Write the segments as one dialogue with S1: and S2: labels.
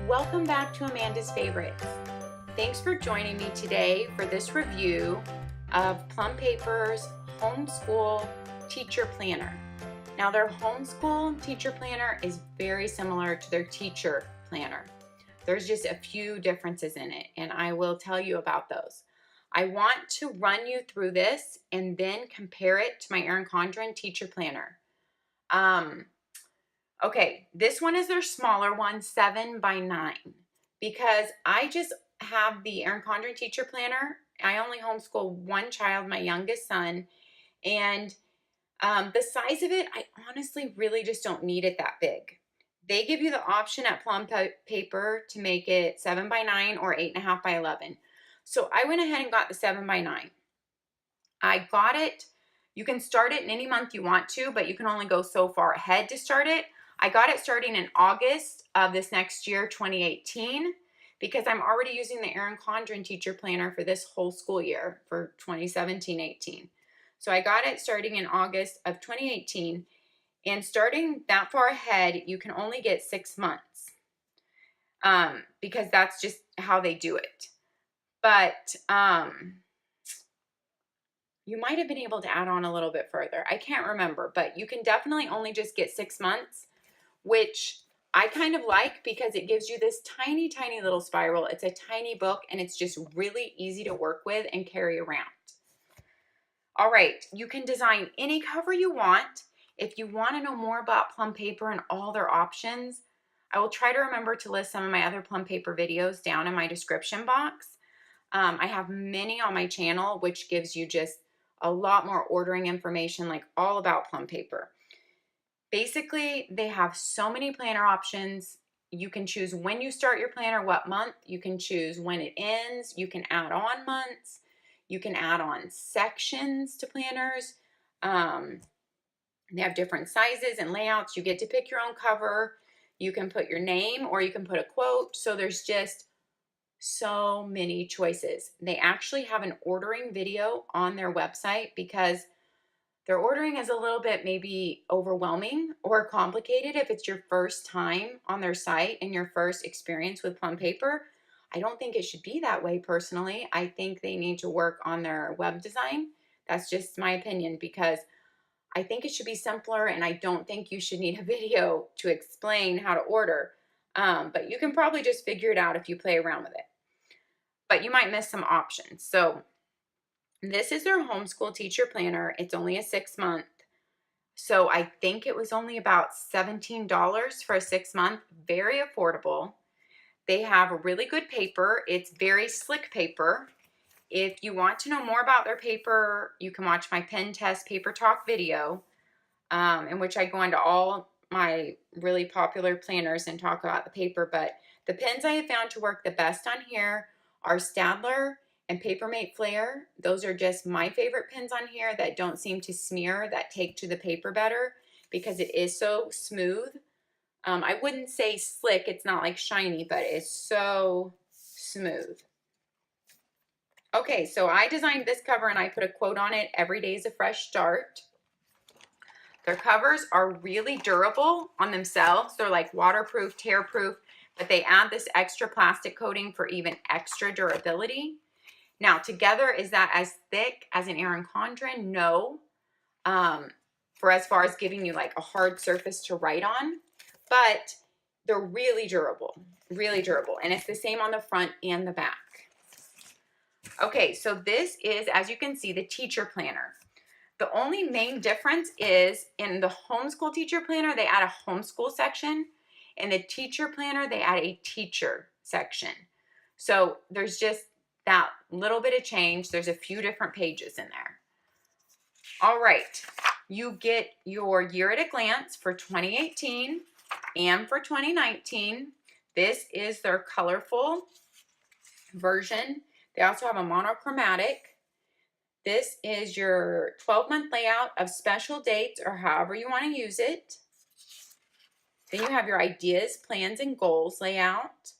S1: Welcome back to Amanda's Favorites. Thanks for joining me today for this review of Plum Paper's Homeschool Teacher Planner. Now, their Homeschool Teacher Planner is very similar to their Teacher Planner. There's just a few differences in it, and I will tell you about those. I want to run you through this and then compare it to my Erin Condren Teacher Planner. Okay, this one is their smaller one, 7 by 9, because I just have the Erin Condren Teacher Planner. I only homeschool one child, my youngest son, and the size of it, I honestly really just don't need it that big. They give you the option at Plum Paper to make it 7 by 9 or 8.5 by 11. So I went ahead and got the 7 by 9. I got it. You can start it in any month you want to, but you can only go so far ahead to start it. I got it starting in August of this next year, 2018, because I'm already using the Erin Condren Teacher Planner for this whole school year for 2017-18. So I got it starting in August of 2018, and starting that far ahead, you can only get 6 months because that's just how they do it. But you might have been able to add on a little bit further. I can't remember, but you can definitely only just get 6 months, which I kind of like because it gives you this tiny, tiny little spiral. It's a tiny book, and it's just really easy to work with and carry around. All right, you can design any cover you want. If you want to know more about Plum Paper and all their options, I will try to remember to list some of my other Plum Paper videos down in my description box. I have many on my channel, which gives you just a lot more ordering information, like all about Plum Paper. Basically, they have so many planner options. You can choose when you start your planner, what month. You can choose when it ends. You can add on months. You can add on sections to planners. They have different sizes and layouts. You get to pick your own cover. You can put your name or you can put a quote. So there's just so many choices. They actually have an ordering video on their website because their ordering is a little bit maybe overwhelming or complicated if it's your first time on their site and your first experience with Plum Paper. I don't think it should be that way personally. I think they need to work on their web design. That's just my opinion because I think it should be simpler, and I don't think you should need a video to explain how to order. But you can probably just figure it out if you play around with it. But you might miss some options. So this is their Homeschool Teacher Planner. It's only a 6-month. So I think it was only about $17 for a 6-month. Very affordable. They have a really good paper. It's very slick paper. If you want to know more about their paper, you can watch my pen test paper talk video, in which I go into all my really popular planners and talk about the paper. But the pens I have found to work the best on here are Staedtler and Papermate Flair. Those are just my favorite pens on here that don't seem to smear, that take to the paper better because it is so smooth. I wouldn't say slick, it's not like shiny, but it's so smooth. Okay, so I designed this cover and I put a quote on it, "Every day is a fresh start." Their covers are really durable on themselves. They're like waterproof, tear-proof, but they add this extra plastic coating for even extra durability. Now, together, is that as thick as an Erin Condren? No. For as far as giving you like a hard surface to write on, but they're really durable, and it's the same on the front and the back. Okay, so this is, as you can see, the Teacher Planner. The only main difference is in the Homeschool Teacher Planner, they add a homeschool section. In the Teacher Planner, they add a teacher section. So there's just that little bit of change. There's a few different pages in there. All right, you get your year at a glance for 2018 and for 2019. This is their colorful version. They also have a monochromatic. This is your 12-month layout of special dates or however you want to use it. Then you have your ideas, plans, and goals layout.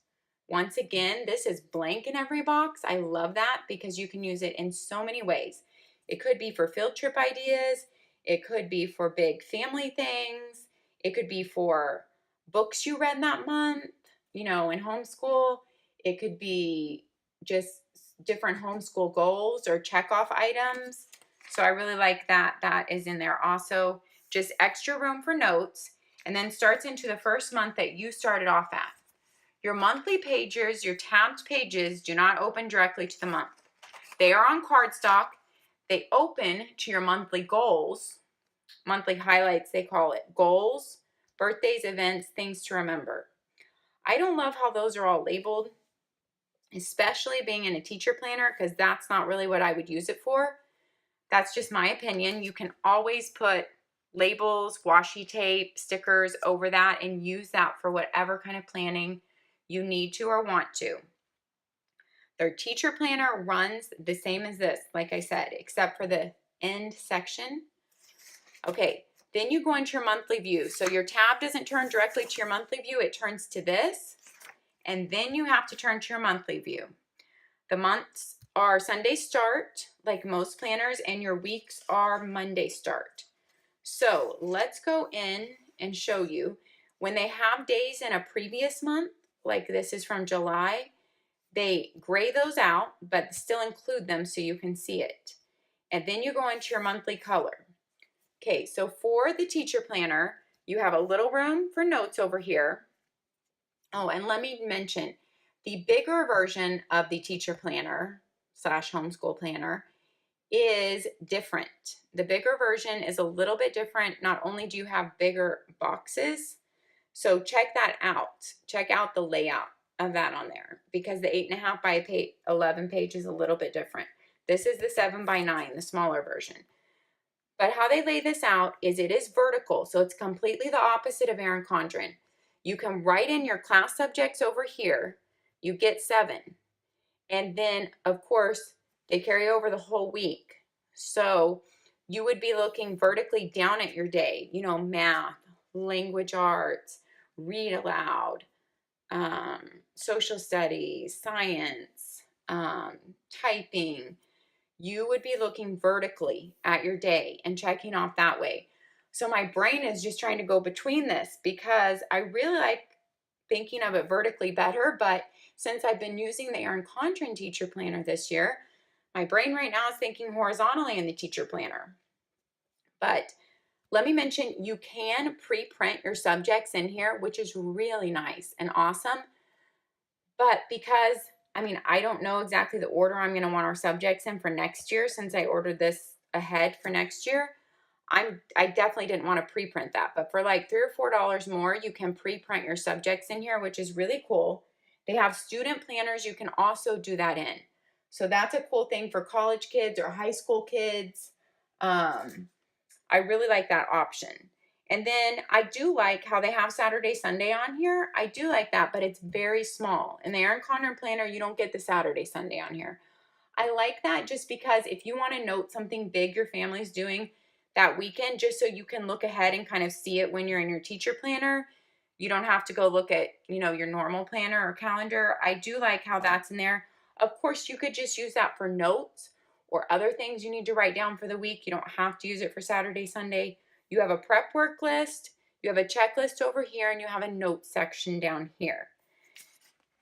S1: Once again, this is blank in every box. I love that because you can use it in so many ways. It could be for field trip ideas. It could be for big family things. It could be for books you read that month. you know, in homeschool, it could be just different homeschool goals or check off items. So I really like that. That is in there. Also, just extra room for notes, and then starts into the first month that you started off at. Your monthly pages, your tabbed pages, do not open directly to the month. They are on cardstock. They open to your monthly goals, monthly highlights, they call it. Goals, birthdays, events, things to remember. I don't love how those are all labeled, especially being in a teacher planner, because that's not really what I would use it for. That's just my opinion. You can always put labels, washi tape, stickers over that and use that for whatever kind of planning you need to or want to. Their teacher planner runs the same as this, like I said, except for the end section. Okay, then you go into your monthly view. So your tab doesn't turn directly to your monthly view, it turns to this, and then you have to turn to your monthly view. The months are Sunday start, like most planners, and your weeks are Monday start. So let's go in and show you. When they have days in a previous month, like this is from July, they gray those out, but still include them so you can see it. And then you go into your monthly color. Okay, so for the teacher planner, you have a little room for notes over here. Oh, and let me mention, the bigger version of the teacher planner / homeschool planner is different. The bigger version is a little bit different. Not only do you have bigger boxes, so check that out. Check out the layout of that on there, because the 8.5 by 11 page is a little bit different. This is the 7 by 9, the smaller version. But how they lay this out is it is vertical, so it's completely the opposite of Erin Condren. You can write in your class subjects over here. You get 7. And then, of course, they carry over the whole week. So you would be looking vertically down at your day, you know, math, language arts, read aloud, social studies, science, typing. You would be looking vertically at your day and checking off that way. So my brain is just trying to go between this, because I really like thinking of it vertically better, but since I've been using the Erin Condren teacher planner this year, my brain right now is thinking horizontally in the teacher planner. But let me mention, you can pre-print your subjects in here, which is really nice and awesome. But because, I mean, I don't know exactly the order I'm going to want our subjects in for next year, since I ordered this ahead for next year, I definitely didn't want to pre-print that. But for like $3 or $4 more, you can pre-print your subjects in here, which is really cool. They have student planners you can also do that in. So that's a cool thing for college kids or high school kids. I really like that option. And then I do like how they have Saturday, Sunday on here. I do like that, but it's very small. In the Erin Condren planner, you don't get the Saturday, Sunday on here. I like that just because if you want to note something big your family's doing that weekend, just so you can look ahead and kind of see it when you're in your teacher planner, you don't have to go look at, you know, your normal planner or calendar. I do like how that's in there. Of course, you could just use that for notes or other things you need to write down for the week. You don't have to use it for Saturday, Sunday. You have a prep work list, you have a checklist over here, and you have a notes section down here.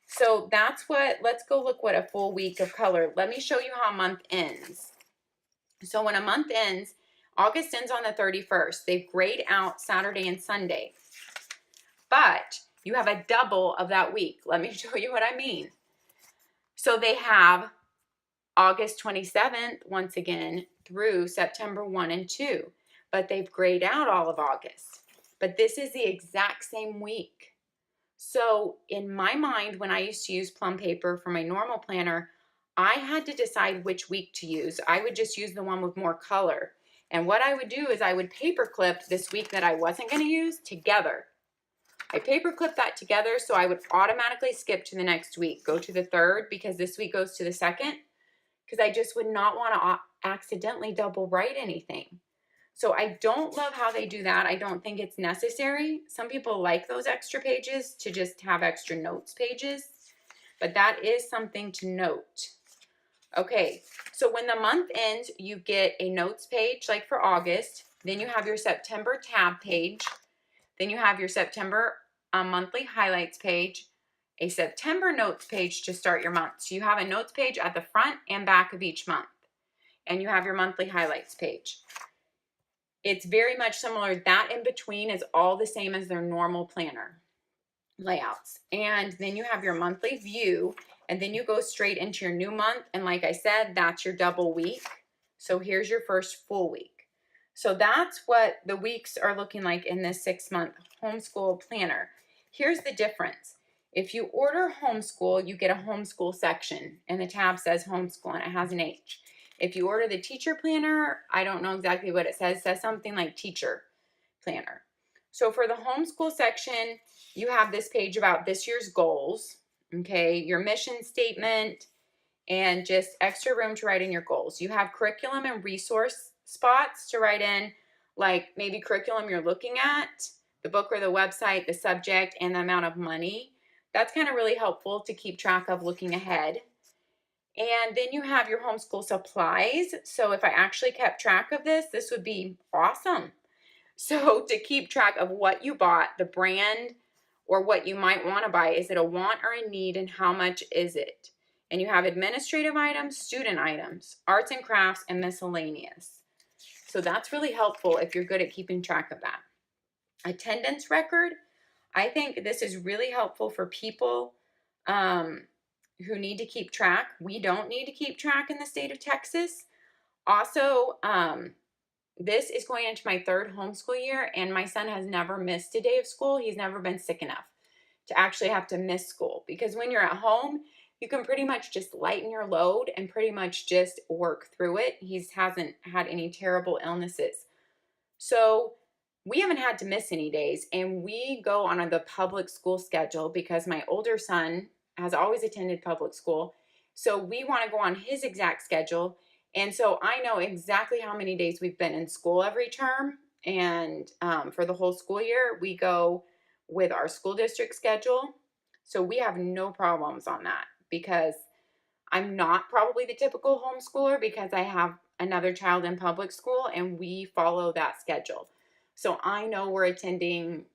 S1: So that's what, let's go look what a full week of color. Let me show you how a month ends. So when a month ends, August ends on the 31st. They've grayed out Saturday and Sunday. But you have a double of that week. Let me show you what I mean. So they have August 27th, once again, through September 1 and 2. But they've grayed out all of August. But this is the exact same week. So in my mind, when I used to use Plum paper for my normal planner, I had to decide which week to use. I would just use the one with more color. And what I would do is I would paper clip this week that I wasn't going to use together. I paper clip that together, so I would automatically skip to the next week, go to the 3rd because this week goes to the 2nd, because I just would not want to accidentally double write anything. So I don't love how they do that. I don't think it's necessary. Some people like those extra pages to just have extra notes pages, but that is something to note. Okay, so when the month ends, you get a notes page like for August. Then you have your September tab page. Then you have your September monthly highlights page. a September notes page to start your month. So you have a notes page at the front and back of each month, and you have your monthly highlights page. It's very much similar. That in between is all the same as their normal planner layouts. And then you have your monthly view, and then you go straight into your new month. And like I said, that's your double week. So here's your first full week. So that's what the weeks are looking like in this 6-month homeschool planner. Here's the difference. If you order homeschool, you get a homeschool section, and the tab says homeschool, and it has an H. If you order the teacher planner, I don't know exactly what it says. It says something like teacher planner. So for the homeschool section, you have this page about this year's goals, okay, your mission statement, and just extra room to write in your goals. You have curriculum and resource spots to write in, like maybe curriculum you're looking at, the book or the website, the subject, and the amount of money. That's kind of really helpful to keep track of looking ahead. And then you have your homeschool supplies. So if I actually kept track of this, this would be awesome. So to keep track of what you bought, the brand, or what you might want to buy, is it a want or a need, and how much is it? And you have administrative items, student items, arts and crafts, and miscellaneous. So that's really helpful if you're good at keeping track of that. Attendance record. I think this is really helpful for people who need to keep track. We don't need to keep track in the state of Texas. Also, this is going into my 3rd homeschool year, and my son has never missed a day of school. He's never been sick enough to actually have to miss school, because when you're at home, you can pretty much just lighten your load and pretty much just work through it. He hasn't had any terrible illnesses. So we haven't had to miss any days, and we go on the public school schedule because my older son has always attended public school. So we want to go on his exact schedule. And so I know exactly how many days we've been in school every term. And for the whole school year, we go with our school district schedule. So we have no problems on that, because I'm not probably the typical homeschooler, because I have another child in public school and we follow that schedule. So I know we're attending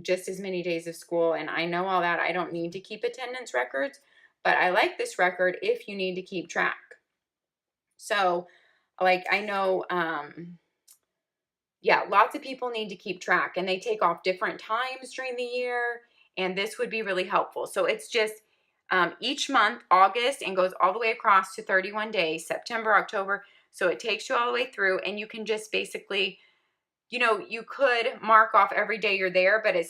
S1: just as many days of school, and I know all that. I don't need to keep attendance records, but I like this record if you need to keep track. So like I know, yeah, lots of people need to keep track, and they take off different times during the year, and this would be really helpful. So it's just each month, August, and goes all the way across to 31 days, September, October. So it takes you all the way through, and you can just basically, you know, you could mark off every day you're there, but it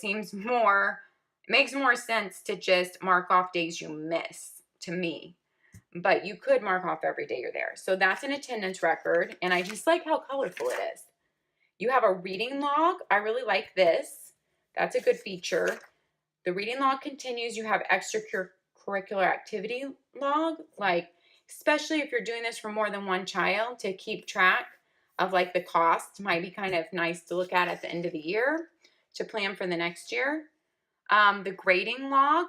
S1: makes more sense to just mark off days you miss, to me. But you could mark off every day you're there. So that's an attendance record, and I just like how colorful it is. You have a reading log. I really like this. That's a good feature. The reading log continues. You have extracurricular activity log, like especially if you're doing this for more than one child, to keep track of like the cost might be kind of nice to look at the end of the year to plan for the next year. The grading log,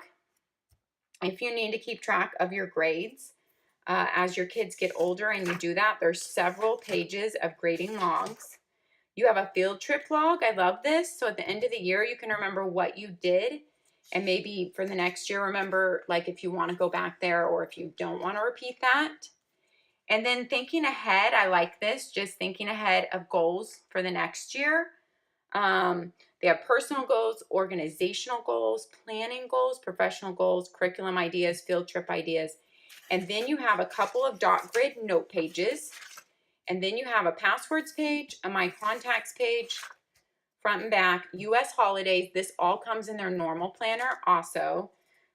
S1: if you need to keep track of your grades as your kids get older and you do that, there's several pages of grading logs. You have a field trip log. I love this. So at the end of the year, you can remember what you did, and maybe for the next year, remember like if you want to go back there or if you don't want to repeat that. And then thinking ahead, I like this, just thinking ahead of goals for the next year. They have personal goals, organizational goals, planning goals, professional goals, curriculum ideas, field trip ideas. And then you have a couple of dot grid note pages. And then you have a passwords page, a my contacts page, front and back, U.S. holidays. This all comes in their normal planner also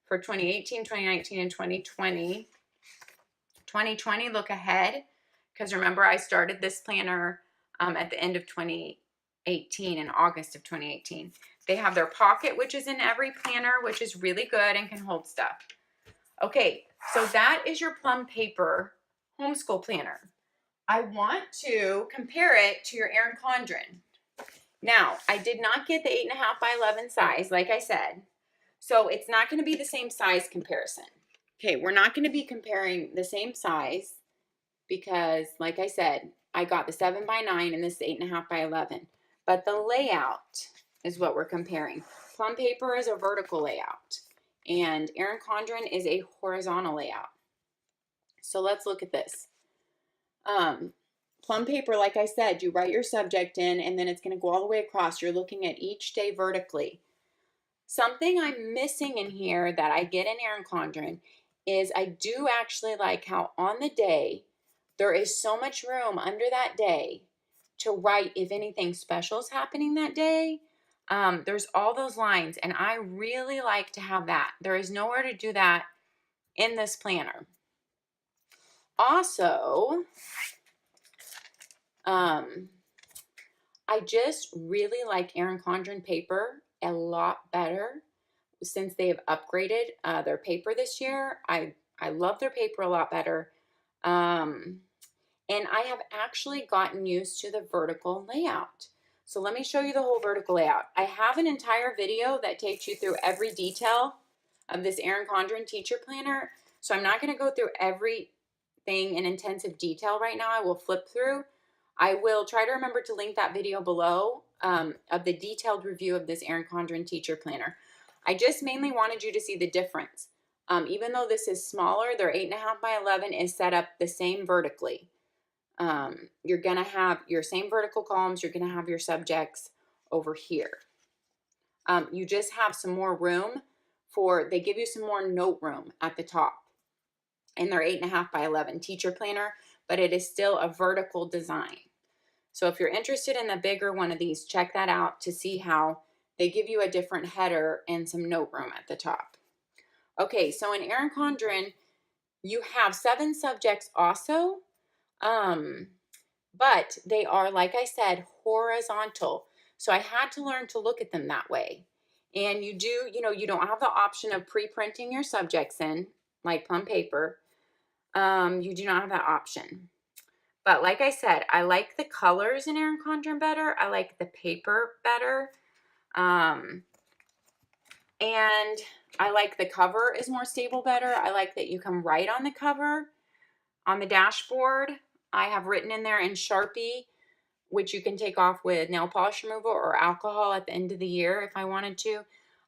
S1: for 2018, 2019, and 2020. 2020, look ahead, because remember I started this planner at the end of 2018, in August of 2018. They have their pocket, which is in every planner, which is really good and can hold stuff. Okay, so that is your Plum paper homeschool planner. I want to compare it to your Erin Condren. Now, I did not get the 8.5 by 11 size, like I said, so it's not going to be the same size comparison. Okay, we're not going to be comparing the same size because, like I said, I got the 7 by 9 and this is 8.5 by 11. But the layout is what we're comparing. Plum paper is a vertical layout, And Erin Condren is a horizontal layout. So let's look at this. Plum paper, like I said, you write your subject in and then it's going to go all the way across. You're looking at each day vertically. Something I'm missing in here that I get in Erin Condren is I do actually like how on the day there is so much room under that day to write if anything special is happening that day. There's all those lines, and I really like to have that. There is nowhere to do that in this planner. Also, I just really like Erin Condren paper a lot better since they have upgraded their paper this year. I love their paper a lot better. And I have actually gotten used to the vertical layout. So let me show you the whole vertical layout. I have an entire video that takes you through every detail of this Erin Condren teacher planner. So I'm not going to go through everything in intensive detail right now. I will flip through. I will try to remember to link that video below of the detailed review of this Erin Condren teacher planner. I just mainly wanted you to see the difference. Even though this is smaller, their 8.5 by 11 is set up the same vertically. You're going to have your same vertical columns. You're going to have your subjects over here. You just have some more room they give you some more note room at the top in their 8.5 by 11 teacher planner, but it is still a vertical design. So if you're interested in the bigger one of these, check that out to see how they give you a different header and some note room at the top. Okay, so in Erin Condren, you have 7 subjects also, but they are, like I said, horizontal. So I had to learn to look at them that way. And you don't have the option of pre-printing your subjects in, like Plum paper. You do not have that option. But like I said, I like the colors in Erin Condren better. I like the paper better. And I like the cover is more stable better. I like that you can write on the cover. On the dashboard, I have written in there in Sharpie, which you can take off with nail polish removal or alcohol at the end of the year if I wanted to.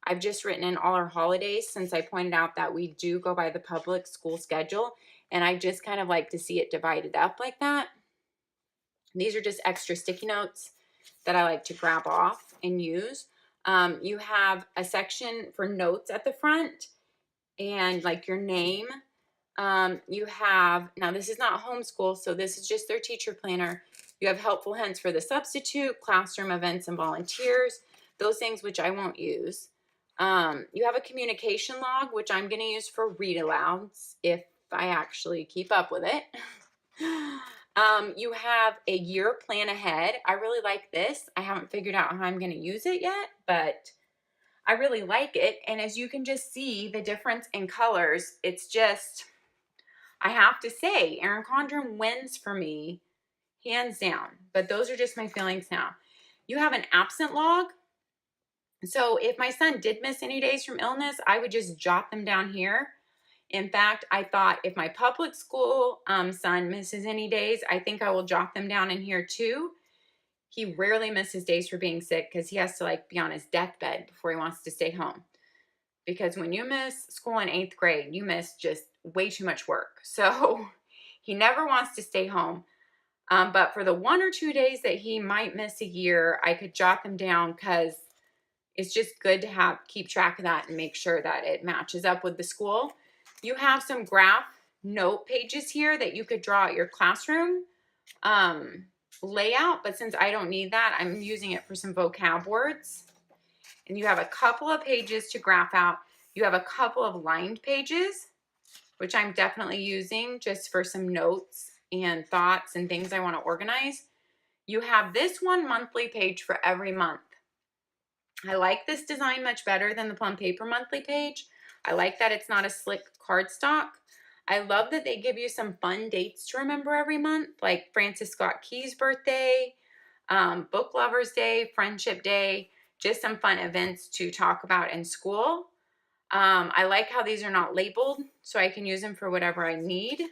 S1: I've just written in all our holidays since I pointed out that we do go by the public school schedule, and I just kind of like to see it divided up like that. These are just extra sticky notes that I like to grab off and use. You have a section for notes at the front and like your name. You have, now this is not homeschool, so this is just their teacher planner. You have helpful hints for the substitute, classroom events and volunteers, those things which I won't use. You have a communication log, which I'm going to use for read alouds if I actually keep up with it. You have a year plan ahead. I really like this. I haven't figured out how I'm going to use it yet, but I really like it. And as you can just see the difference in colors, it's just, I have to say, Erin Condren wins for me, hands down. But those are just my feelings now. You have an absent log. So if my son did miss any days from illness, I would just jot them down here. In fact, I thought if my public school son misses any days, I think I will jot them down in here too. He rarely misses days for being sick because he has to be on his deathbed before he wants to stay home. Because when you miss school in 8th grade, you miss just way too much work. So he never wants to stay home. But for the 1 or 2 days that he might miss a year, I could jot them down because it's just good to keep track of that and make sure that it matches up with the school. You have some graph note pages here that you could draw at your classroom layout, but since I don't need that, I'm using it for some vocab words. And you have a couple of pages to graph out. You have a couple of lined pages, which I'm definitely using just for some notes and thoughts and things I want to organize. You have this one monthly page for every month. I like this design much better than the Plum paper monthly page. I like that it's not a slick cardstock. I love that they give you some fun dates to remember every month, like Francis Scott Key's birthday, Book Lovers Day, Friendship Day, just some fun events to talk about in school. I like how these are not labeled, so I can use them for whatever I need.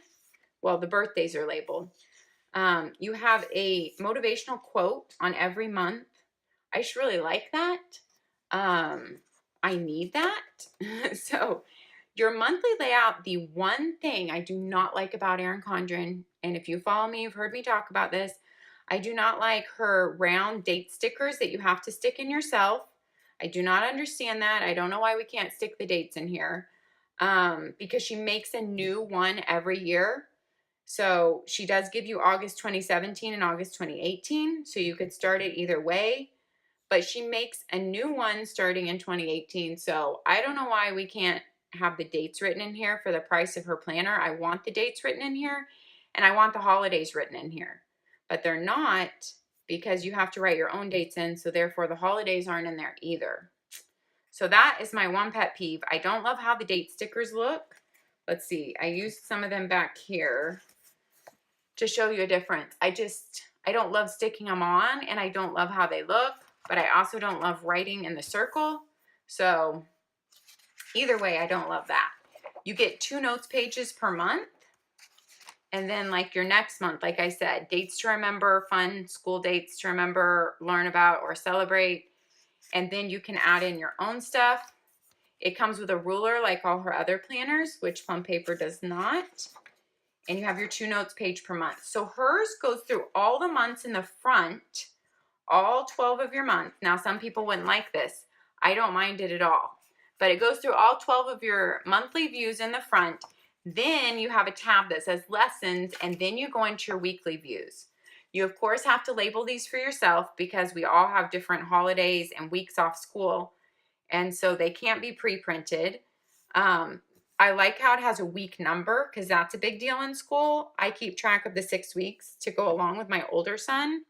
S1: Well, the birthdays are labeled. You have a motivational quote on every month. I just really like that. I need that. So your monthly layout, the one thing I do not like about Erin Condren, and if you follow me, you've heard me talk about this, I do not like her round date stickers that you have to stick in yourself. I do not understand that. I don't know why we can't stick the dates in here, because she makes a new one every year. So she does give you August 2017 and August 2018, so you could start it either way. But she makes a new one starting in 2018. So I don't know why we can't have the dates written in here for the price of her planner. I want the dates written in here, and I want the holidays written in here. But they're not, because you have to write your own dates in, so therefore the holidays aren't in there either. So that is my one pet peeve. I don't love how the date stickers look. Let's see. I used some of them back here to show you a difference. I don't love sticking them on, and I don't love how they look, but I also don't love writing in the circle. So either way, I don't love that. You get 2 notes pages per month. And then like your next month, like I said, dates to remember, fun school dates to remember, learn about, or celebrate. And then you can add in your own stuff. It comes with a ruler like all her other planners, which Plum Paper does not. And you have your 2 notes page per month. So hers goes through all the months in the front, all 12 of your months. Now, some people wouldn't like this. I don't mind it at all. But it goes through all 12 of your monthly views in the front. Then you have a tab that says lessons, and then you go into your weekly views. You, of course, have to label these for yourself because we all have different holidays and weeks off school, and so they can't be pre-printed. I like how it has a week number because that's a big deal in school. I keep track of the 6 weeks to go along with my older son.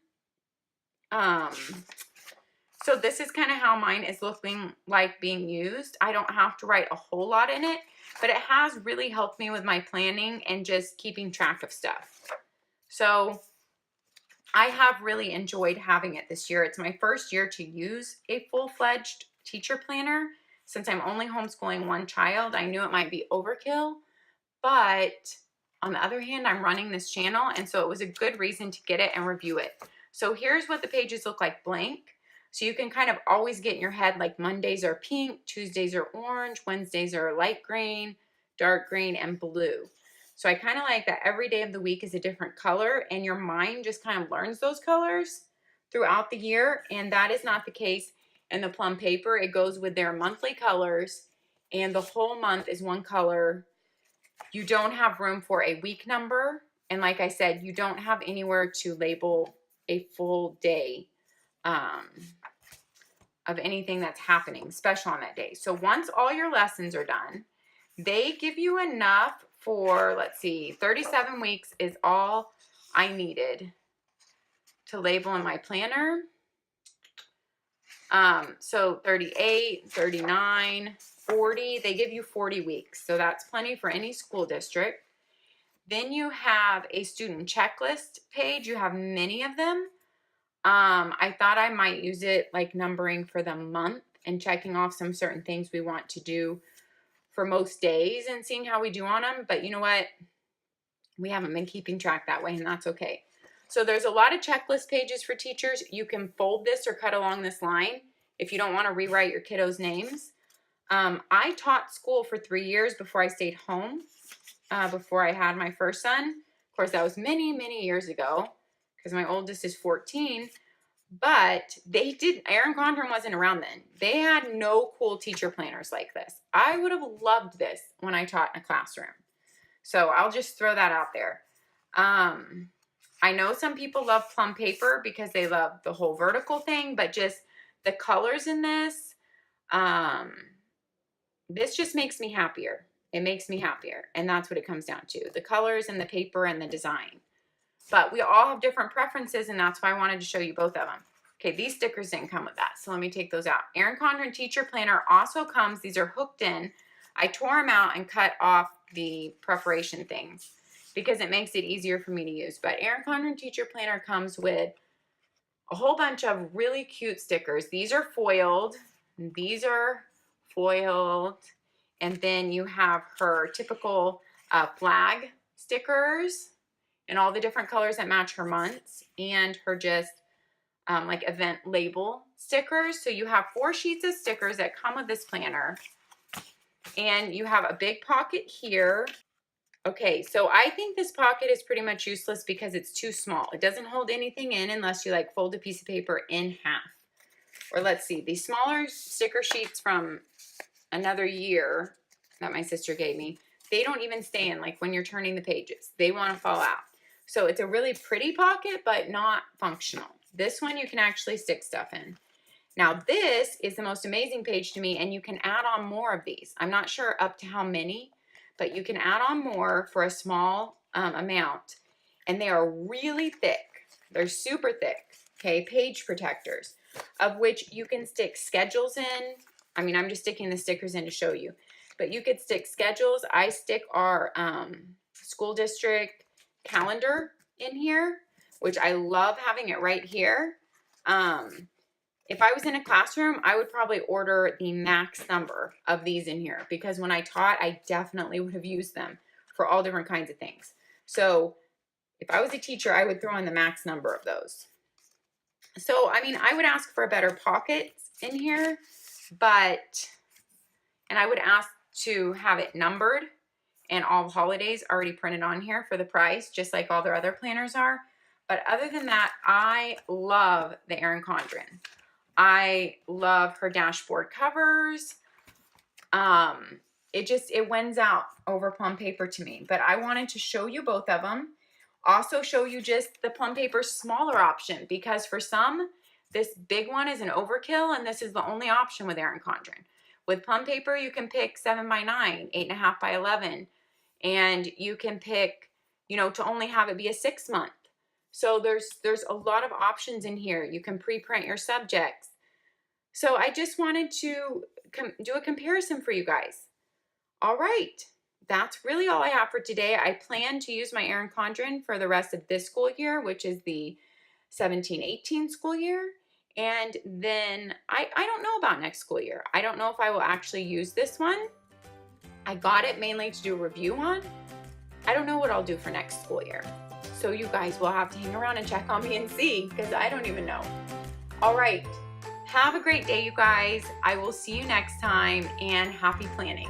S1: So this is kind of how mine is looking like being used. I don't have to write a whole lot in it, but it has really helped me with my planning and just keeping track of stuff. So I have really enjoyed having it this year. It's my first year to use a full-fledged teacher planner. Since I'm only homeschooling one child, I knew it might be overkill, but on the other hand, I'm running this channel, and so it was a good reason to get it and review it. So here's what the pages look like blank. So you can kind of always get in your head like Mondays are pink, Tuesdays are orange, Wednesdays are light green, dark green, and blue. So I kind of like that every day of the week is a different color, and your mind just kind of learns those colors throughout the year, and that is not the case in the Plum Paper. It goes with their monthly colors, and the whole month is one color. You don't have room for a week number, and like I said, you don't have anywhere to label a full day of anything that's happening special on that day. So once all your lessons are done, they give you enough for, let's see, 37 weeks is all I needed to label in my planner. So 38, 39, 40, they give you 40 weeks. So that's plenty for any school district. Then you have a student checklist page. You have many of them. I thought I might use it like numbering for the month and checking off some certain things we want to do for most days and seeing how we do on them. But you know what? We haven't been keeping track that way, and that's okay. So there's a lot of checklist pages for teachers. You can fold this or cut along this line if you don't want to rewrite your kiddos' names. I taught school for 3 years before I stayed home, before I had my first son. Of course, that was many, many years ago because my oldest is 14. But Erin Condren wasn't around then. They had no cool teacher planners like this. I would have loved this when I taught in a classroom. So I'll just throw that out there. I know some people love Plum Paper because they love the whole vertical thing, but just the colors in this, this just makes me happier. It makes me happier, and that's what it comes down to. The colors and the paper and the design. But we all have different preferences, and that's why I wanted to show you both of them. Okay, these stickers didn't come with that, so let me take those out. Erin Condren Teacher Planner also comes. These are hooked in. I tore them out and cut off the preparation things because it makes it easier for me to use. But Erin Condren Teacher Planner comes with a whole bunch of really cute stickers. These are foiled. These are foiled. And then you have her typical flag stickers and all the different colors that match her months, and her just like event label stickers. So you have 4 sheets of stickers that come with this planner. And you have a big pocket here. Okay, so I think this pocket is pretty much useless because it's too small. It doesn't hold anything in unless you like fold a piece of paper in half. Or let's see, these smaller sticker sheets from another year that my sister gave me, they don't even stay in, like when you're turning the pages. They want to fall out. So it's a really pretty pocket, but not functional. This one you can actually stick stuff in. Now this is the most amazing page to me, and you can add on more of these. I'm not sure up to how many, but you can add on more for a small amount, and they are really thick. They're super thick, okay? Page protectors, of which you can stick schedules in. I mean, I'm just sticking the stickers in to show you, but you could stick schedules. I stick our school district calendar in here, which I love having it right here. If I was in a classroom, I would probably order the max number of these in here because when I taught, I definitely would have used them for all different kinds of things. So if I was a teacher, I would throw in the max number of those. So, I mean, I would ask for a better pocket in here, and I would ask to have it numbered and all holidays already printed on here for the price, just like all their other planners are. But other than that, I love the Erin Condren. I love her dashboard covers. It wins out over Plum paper to me, but I wanted to show you both of them. Also show you just the Plum paper smaller option because for some, this big one is an overkill and this is the only option with Erin Condren. With Plum paper, you can pick 7 by 9, 8.5 by 11, and you can pick, you know, to only have it be a 6-month. So there's a lot of options in here. You can pre-print your subjects. So I just wanted to do a comparison for you guys. All right, that's really all I have for today. I plan to use my Erin Condren for the rest of this school year, which is the 17-18 school year. And then I don't know about next school year. I don't know if I will actually use this one. I got it mainly to do a review on. I don't know what I'll do for next school year. So you guys will have to hang around and check on me and see because I don't even know. All right. Have a great day, you guys. I will see you next time, and happy planning.